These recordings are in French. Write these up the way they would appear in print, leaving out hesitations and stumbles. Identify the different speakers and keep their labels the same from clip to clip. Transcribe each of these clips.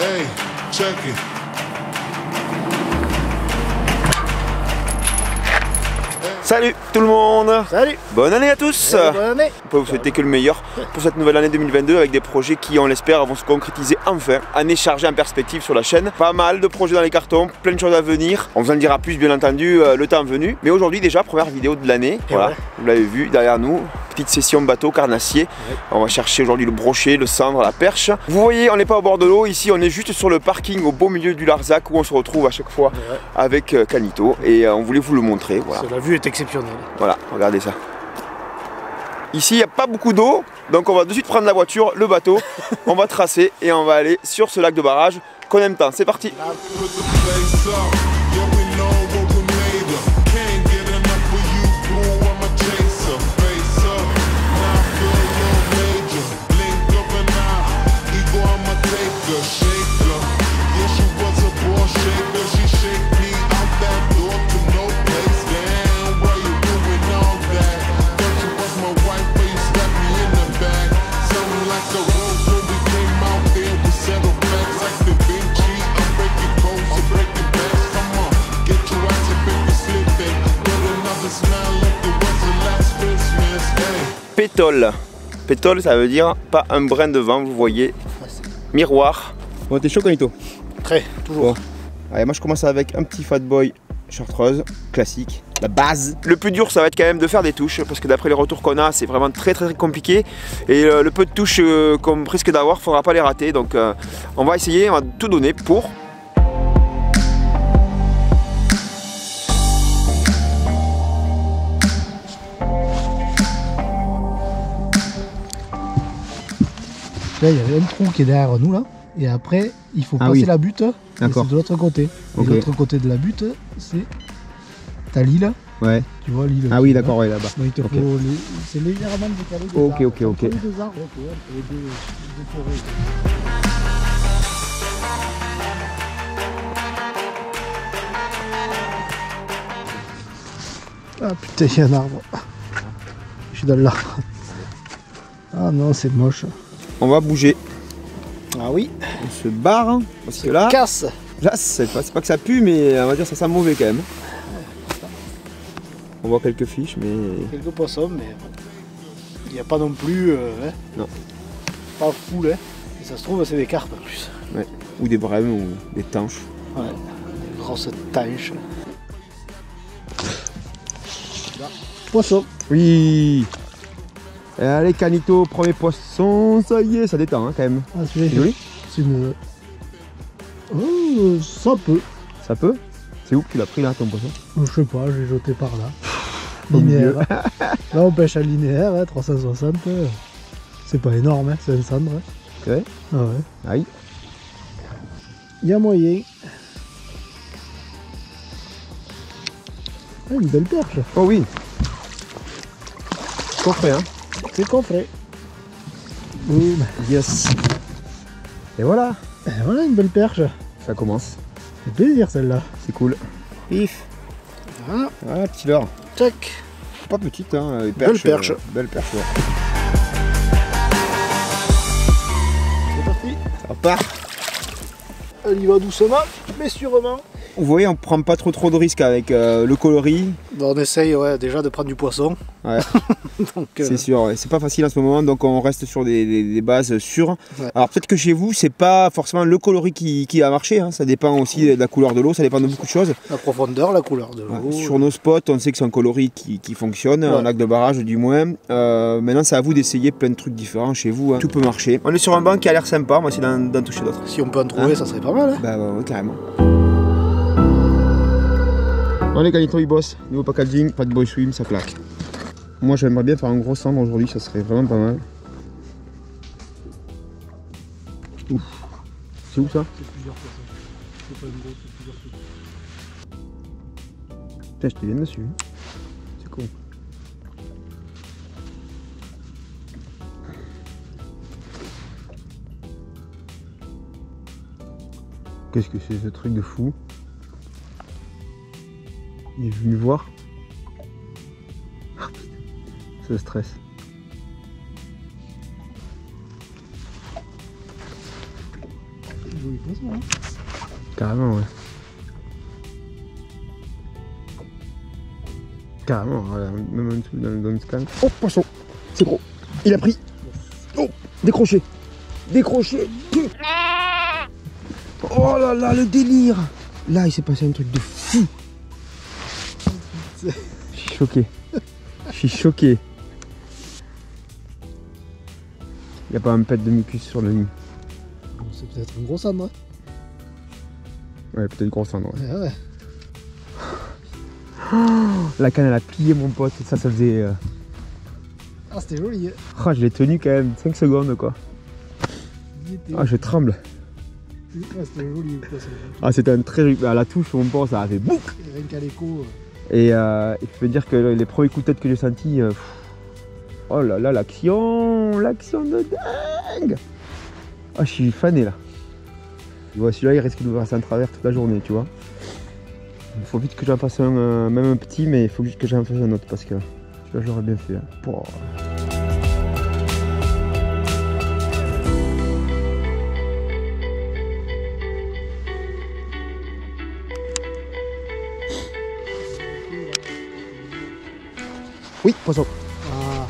Speaker 1: Hey, check it.
Speaker 2: Salut tout le monde.
Speaker 3: Salut.
Speaker 2: Bonne année à tous.
Speaker 3: Bonne année.
Speaker 2: On peut vous souhaiter que le meilleur pour cette nouvelle année 2022 avec des projets qui, on l'espère, vont se concrétiser enfin. Année chargée en perspective sur la chaîne. Pas mal de projets dans les cartons, plein de choses à venir. On vous en dira plus bien entendu le temps venu. Mais aujourd'hui déjà, première vidéo de l'année. Voilà,
Speaker 3: ouais.
Speaker 2: vous l'avez vu derrière nous. Petite session bateau carnassier. Ouais. On va chercher aujourd'hui le brochet, le cendre, la perche. Vous voyez, on n'est pas au bord de l'eau. Ici, on est juste sur le parking au beau milieu du Larzac où on se retrouve à chaque fois avec Canito. Et on voulait vous le montrer. Voilà.
Speaker 3: La vue est exceptionnelle.
Speaker 2: Voilà, regardez ça. Ici, il n'y a pas beaucoup d'eau, donc on va de suite prendre la voiture, le bateau, on va tracer et on va aller sur ce lac de barrage qu'on aime tant. C'est parti. Pétole. Pétole, ça veut dire pas un brin de vent, vous voyez. Miroir. Bon, t'es chaud, Canito?
Speaker 3: Très, toujours.
Speaker 2: Bon. Allez, moi je commence avec un petit Fat Boy chartreuse, classique, la base. Le plus dur, ça va être quand même de faire des touches, parce que d'après les retours qu'on a, c'est vraiment très compliqué. Et le peu de touches qu'on risque d'avoir, faudra pas les rater. Donc on va essayer, on va tout donner pour.
Speaker 3: Là, il y avait un trou qui est derrière nous là, et après il faut passer la butte, et c'est de l'autre côté. Okay. Et de l'autre côté de la butte, c'est ta l'île. Ouais. Tu vois l'île.
Speaker 2: Ah oui, d'accord, ouais, là-bas.
Speaker 3: C'est légèrement décalé.
Speaker 2: Ok.
Speaker 3: Les deux arbres, les deux forêts. Ah putain, il y a un arbre. Je suis dans l'arbre. Ah non, c'est moche.
Speaker 2: On va bouger.
Speaker 3: Ah oui.
Speaker 2: On se barre, hein, parce que là...
Speaker 3: casse.
Speaker 2: Là, c'est pas que ça pue, mais on va dire ça sent mauvais quand même. On voit quelques fiches, mais...
Speaker 3: Quelques poissons, mais il n'y a pas non plus...
Speaker 2: non.
Speaker 3: Pas fou, hein. Et ça se trouve, c'est des carpes en plus.
Speaker 2: Ouais. Ou des brèmes, ou des tanches.
Speaker 3: Ouais, des grosses tanches. Poisson.
Speaker 2: Oui. Et allez, Canito, premier poisson, ça y est, ça détend hein, quand même.
Speaker 3: Ah, c'est joli. C'est une... Oh, ça peut.
Speaker 2: Ça peut? C'est où que tu l'as pris là, ton poisson?
Speaker 3: Je sais pas, je l'ai jeté par là. Linéaire. Là, on pêche à linéaire, hein, 360. C'est pas énorme, hein, c'est un cendre.
Speaker 2: C'est vrai?
Speaker 3: Ah ouais.
Speaker 2: Aïe.
Speaker 3: Il y a moyen. Ah, une belle perche.
Speaker 2: Oh oui. Coffret, hein?
Speaker 3: C'est coffret. Boum.
Speaker 2: Yes. Et voilà.
Speaker 3: Et voilà une belle perche.
Speaker 2: Ça commence.
Speaker 3: C'est plaisir celle-là.
Speaker 2: C'est cool. Pif.
Speaker 3: Voilà.
Speaker 2: Voilà, petit leurre.
Speaker 3: Tac.
Speaker 2: Pas petite, hein.
Speaker 3: Belle perche.
Speaker 2: Belle perche, ouais.
Speaker 3: C'est parti.
Speaker 2: Ça part.
Speaker 3: Elle y va doucement, mais sûrement.
Speaker 2: Vous voyez, on prend pas trop de risques avec le coloris.
Speaker 3: Bon, on essaye déjà de prendre du poisson.
Speaker 2: Ouais. C'est sûr, ouais. C'est pas facile en ce moment, donc on reste sur des bases sûres. Ouais. Alors peut-être que chez vous, c'est pas forcément le coloris qui va marcher, hein. Ça dépend aussi de la couleur de l'eau, ça dépend de beaucoup de choses.
Speaker 3: La profondeur, la couleur de l'eau.
Speaker 2: Ouais. Sur nos spots, on sait que c'est un coloris qui fonctionne, un lac de barrage du moins. Maintenant, c'est à vous d'essayer plein de trucs différents chez vous, hein. Tout peut marcher. On est sur un banc qui a l'air sympa, on va essayer d'en toucher d'autres.
Speaker 3: Si on peut en trouver, ça serait pas mal. Hein.
Speaker 2: Bah ouais, carrément. Allez, Canito, il bosse. Nouveau packaging, pas de boy swim, ça claque. Moi, j'aimerais bien faire un gros cendre aujourd'hui, ça serait vraiment pas mal. Ouf. C'est où ça?
Speaker 3: C'est plusieurs poissons. C'est pas une grosse, c'est plusieurs petits.
Speaker 2: Putain, je te viens dessus. C'est con. Qu'est-ce que c'est ce truc de fou? Il est venu voir. Ça stresse.
Speaker 3: joli poisson, hein.
Speaker 2: Carrément, ouais. Carrément, voilà, même en dessous dans le scan. Oh, poisson, c'est gros. Il a pris. Oh, décroché. Décroché. Oh là là, le délire. Là, il s'est passé un truc de fou. Je suis choqué. Je suis choqué. Il n'y a pas un pet de mucus sur le nid.
Speaker 3: C'est peut-être une grosse âme, hein.
Speaker 2: Ouais, peut-être une grosse âme, ouais.
Speaker 3: Ouais.
Speaker 2: Oh, la canne elle a plié mon pote, ça faisait...
Speaker 3: Ah, c'était joli.
Speaker 2: Oh, je l'ai tenu quand même 5 secondes quoi. Ah, je tremble.
Speaker 3: Ouais, c'était joli.
Speaker 2: Ah, c'était un très joli... À la touche mon pote ça a fait bouc.
Speaker 3: Rien qu'à l'écho.
Speaker 2: Et il faut dire que les premiers coups de tête que j'ai sentis... Oh là là, l'action de dingue. Ah, je suis fané là. Ouais, celui-là il risque de me passer en travers toute la journée, tu vois. Il faut vite que j'en fasse un, même un petit, mais il faut juste que j'en fasse un autre parce que celui-là j'aurais bien fait. Hein. Oui, poisson.
Speaker 3: Ah.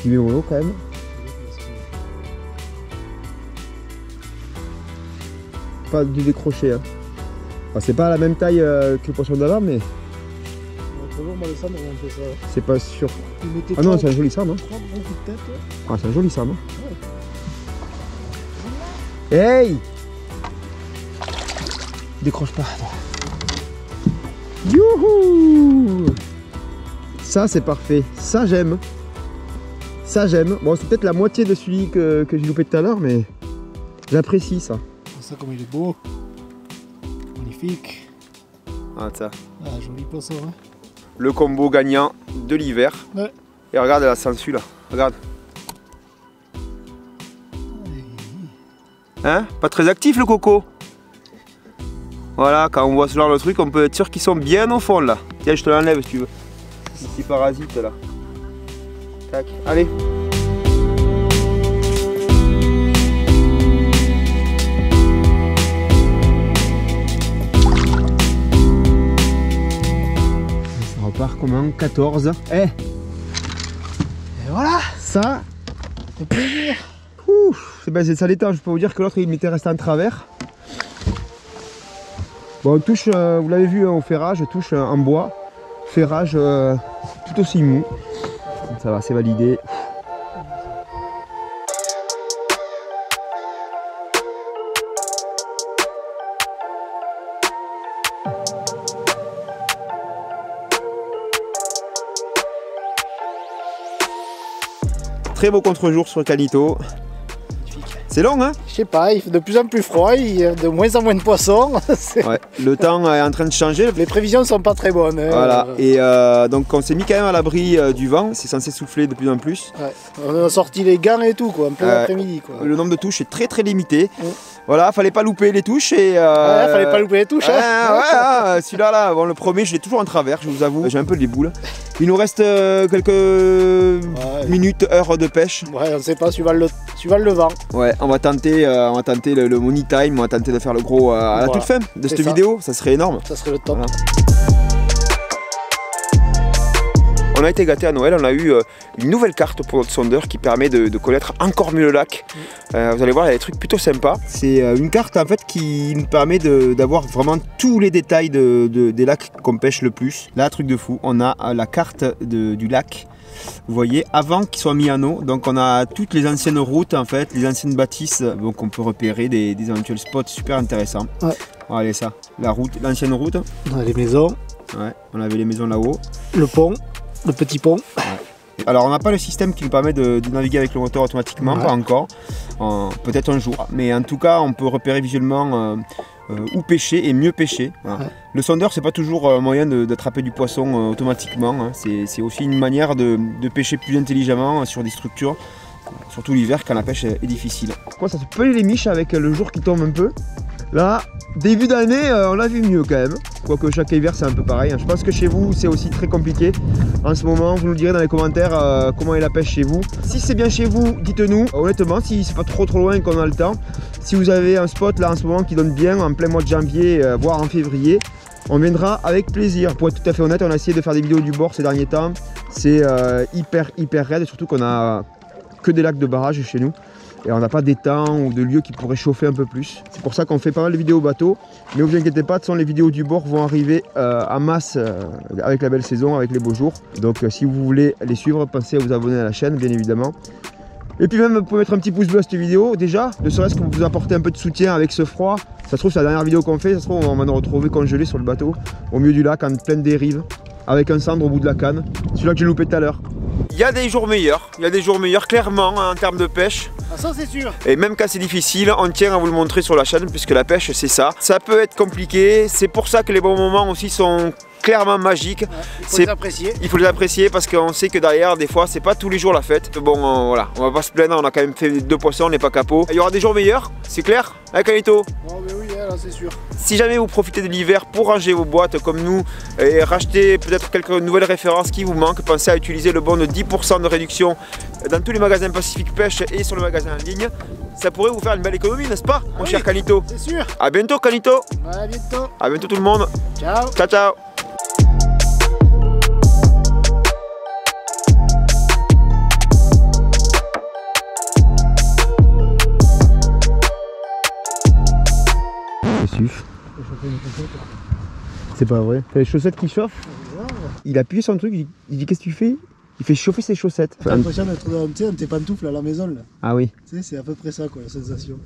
Speaker 2: Il est au lot quand même. Pas du décroché. Hein. Enfin, c'est pas la même taille que le poisson d'avant, mais. C'est pas sûr. Ah non, c'est un joli sarde. Hein. Ah, c'est un joli sarde. Ouais. Hey! Décroche pas. Youhou! Ça, c'est parfait. Ça, j'aime. Ça j'aime. Bon, c'est peut-être la moitié de celui que j'ai loupé tout à l'heure, mais j'apprécie ça.
Speaker 3: Ça comme il est beau. Magnifique.
Speaker 2: Ah ça.
Speaker 3: Ah, joli poisson, hein.
Speaker 2: Le combo gagnant de l'hiver.
Speaker 3: Ouais.
Speaker 2: Et regarde la sangsue là. Regarde. Hein? Pas très actif le coco. Voilà, quand on voit ce genre de truc, on peut être sûr qu'ils sont bien au fond là. Tiens, je te l'enlève si tu veux. Petit parasite là. Tac, allez. Ça repart comment? 14. Eh! Et
Speaker 3: voilà!
Speaker 2: Ça!
Speaker 3: C'est plaisir!
Speaker 2: Ouf! Ça détend, je peux vous dire que l'autre il m'était resté en travers. Bon, on touche, vous l'avez vu au ferrage, touche en bois. Ferrage tout aussi mou. Ça va, c'est validé. Très beau contre-jour sur le Canito. C'est long, hein?
Speaker 3: Je sais pas, il fait de plus en plus froid, il y a de moins en moins de poissons.
Speaker 2: Ouais, le temps est en train de changer.
Speaker 3: Les prévisions sont pas très bonnes. Hein.
Speaker 2: Voilà, et donc on s'est mis quand même à l'abri du vent, c'est censé souffler de plus en plus.
Speaker 3: Ouais. On a sorti les gants et tout, quoi, en plein après-midi.
Speaker 2: Le nombre de touches est très très limité. Voilà, fallait pas louper les touches et...
Speaker 3: Ouais, fallait pas louper les touches.
Speaker 2: Ouais, celui-là, là, bon, le premier, je l'ai toujours en travers, je vous avoue. J'ai un peu les boules. Il nous reste quelques minutes, heures de pêche.
Speaker 3: Ouais, on sait pas, suivant le vent.
Speaker 2: Ouais, on va tenter le money time, on va tenter de faire le gros à la toute fin de cette vidéo, ça serait énorme.
Speaker 3: Ça serait le top. Voilà.
Speaker 2: On a été gâtés à Noël, on a eu une nouvelle carte pour notre sondeur qui permet de connaître encore mieux le lac. Vous allez voir, il y a des trucs plutôt sympas. C'est une carte en fait qui nous permet d'avoir vraiment tous les détails des lacs qu'on pêche le plus. Là, truc de fou, on a la carte du lac. Vous voyez, avant qu'il soit mis en eau, donc on a toutes les anciennes routes en fait, les anciennes bâtisses, donc on peut repérer des éventuels spots super intéressants. Ouais. Voilà ça, la route, l'ancienne route.
Speaker 3: On a les maisons.
Speaker 2: Ouais, on avait les maisons là-haut.
Speaker 3: Le pont. Le petit pont.
Speaker 2: Ouais. Alors on n'a pas le système qui nous permet de naviguer avec le moteur automatiquement, pas encore, peut-être un jour. Mais en tout cas on peut repérer visuellement où pêcher et mieux pêcher. Voilà. Ouais. Le sondeur c'est pas toujours moyen d'attraper du poisson automatiquement, hein. C'est aussi une manière de pêcher plus intelligemment sur des structures, surtout l'hiver quand la pêche est difficile. Quoi, ça se peut les miches avec le jour qui tombe un peu. Là, début d'année, on l'a vu mieux quand même. Quoique chaque hiver c'est un peu pareil. Je pense que chez vous c'est aussi très compliqué en ce moment. Vous nous direz dans les commentaires comment est la pêche chez vous. Si c'est bien chez vous, dites-nous. Honnêtement, si c'est pas trop loin et qu'on a le temps. Si vous avez un spot là en ce moment qui donne bien en plein mois de janvier, voire en février, on viendra avec plaisir. Pour être tout à fait honnête, on a essayé de faire des vidéos du bord ces derniers temps. C'est hyper raide, surtout qu'on a que des lacs de barrage chez nous. Et on n'a pas d'étang ou de lieux qui pourraient chauffer un peu plus. C'est pour ça qu'on fait pas mal de vidéos au bateau. Mais vous inquiétez pas, de toute façon, les vidéos du bord vont arriver en masse avec la belle saison, avec les beaux jours. Donc si vous voulez les suivre, pensez à vous abonner à la chaîne, bien évidemment. Et puis même, vous pouvez mettre un petit pouce bleu à cette vidéo, déjà, ne serait-ce que pour vous apporter un peu de soutien avec ce froid. Ça se trouve, c'est la dernière vidéo qu'on fait, ça se trouve, on va nous retrouver congelés sur le bateau, au milieu du lac, en pleine dérive, avec un cendre au bout de la canne. Celui-là que j'ai loupé tout à l'heure. Il y a des jours meilleurs, clairement, en termes de pêche.
Speaker 3: Ah, ça c'est sûr.
Speaker 2: Et même quand c'est difficile, on tient à vous le montrer sur la chaîne, puisque la pêche c'est ça. Ça peut être compliqué, c'est pour ça que les bons moments aussi sont clairement magiques.
Speaker 3: Il faut les apprécier.
Speaker 2: Il faut les apprécier parce qu'on sait que derrière, des fois, c'est pas tous les jours la fête. Bon, voilà, on va pas se plaindre, on a quand même fait 2 poissons, on n'est pas capot. Il y aura des jours meilleurs, c'est clair, hein, Calito?
Speaker 3: Oh, mais oui, là c'est sûr.
Speaker 2: Si jamais vous profitez de l'hiver pour ranger vos boîtes comme nous et racheter peut-être quelques nouvelles références qui vous manquent, pensez à utiliser le bon de 10% de réduction dans tous les magasins Pacific Pêche et sur le magasin en ligne. Ça pourrait vous faire une belle économie, n'est-ce pas, mon cher Canito?
Speaker 3: C'est sûr.
Speaker 2: A bientôt, Canito.
Speaker 3: À bientôt.
Speaker 2: A bientôt tout le monde.
Speaker 3: Ciao.
Speaker 2: Ciao, ciao. C'est pas vrai. T'as les chaussettes qui chauffent? Il a appuyé sur un truc, il dit qu'est-ce que tu fais? Il fait chauffer ses chaussettes.
Speaker 3: J'ai l'impression d'être dans tes pantoufles à la maison là.
Speaker 2: Ah oui.
Speaker 3: Tu sais, c'est à peu près ça quoi, la sensation.